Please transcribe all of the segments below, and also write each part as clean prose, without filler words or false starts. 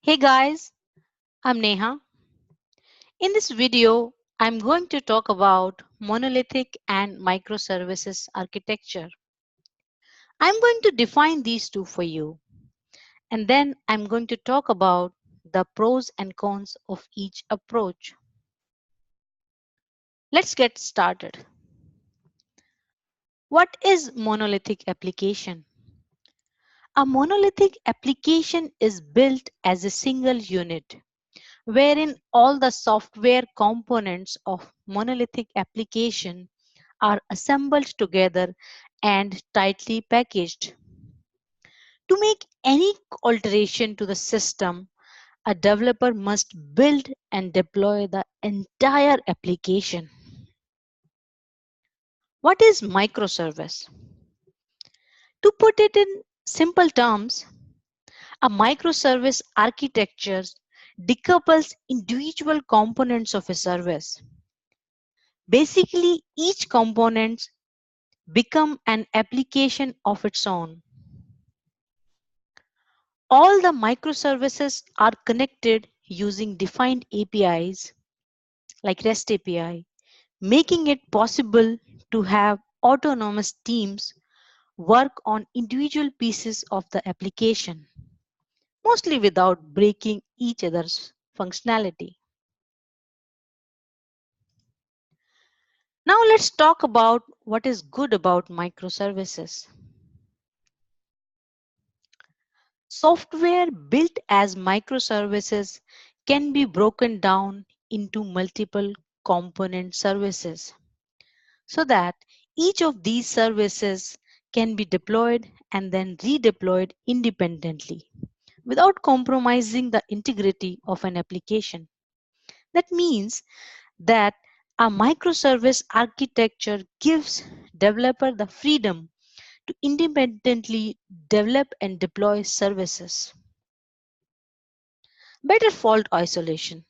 Hey guys, I'm Neha. In this video, I'm going to talk about monolithic and microservices architecture. I'm going to define these two for you, and then I'm going to talk about the pros and cons of each approach. Let's get started. What is monolithic application? A monolithic application is built as a single unit wherein all the software components of monolithic application are assembled together and tightly packaged. To make any alteration to the system, a developer must build and deploy the entire application. What is microservice? To put it in simple terms, a microservice architecture decouples individual components of a service. Basically, each component become an application of its own. All the microservices are connected using defined APIs like REST API, making it possible to have autonomous teams work on individual pieces of the application, mostly without breaking each other's functionality. Now let's talk about what is good about microservices. Software built as microservices can be broken down into multiple component services so that each of these services can be deployed and then redeployed independently without compromising the integrity of an application. That means that a microservice architecture gives developer the freedom to independently develop and deploy services. Better fault isolation.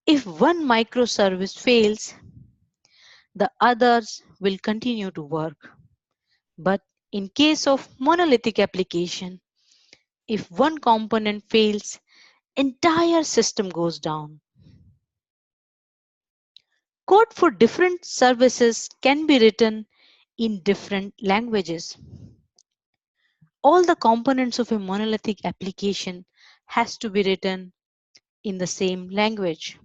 If one microservice fails, the others will continue to work. But in case of monolithic application, if one component fails, entire system goes down. Code for different services can be written in different languages. All the components of a monolithic application has to be written in the same language.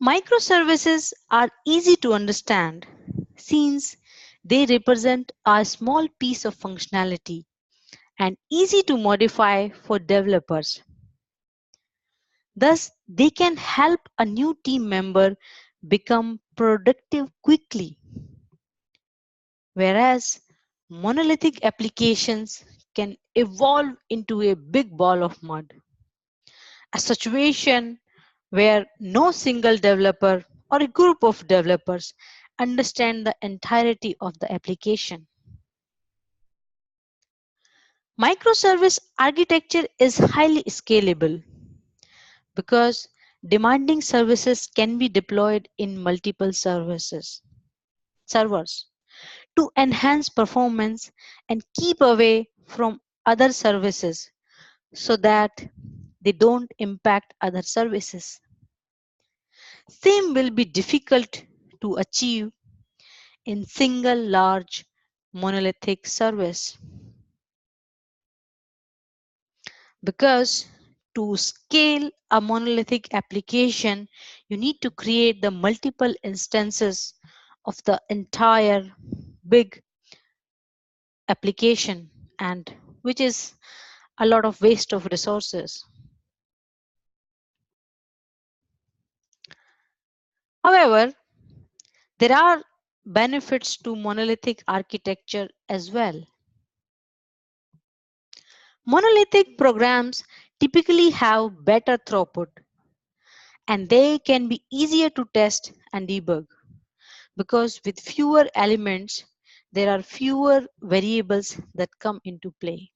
Microservices are easy to understand since they represent a small piece of functionality and easy to modify for developers. Thus, they can help a new team member become productive quickly, whereas monolithic applications can evolve into a big ball of mud, a situation where no single developer or a group of developers understand the entirety of the application. Microservice architecture is highly scalable because demanding services can be deployed in multiple servers to enhance performance and keep away from other services so that they don't impact other services. Same will be difficult to achieve in single large monolithic service because to scale a monolithic application, you need to create the multiple instances of the entire big application, and which is a lot of waste of resources. However, there are benefits to monolithic architecture as well. Monolithic programs typically have better throughput and they can be easier to test and debug because with fewer elements, there are fewer variables that come into play.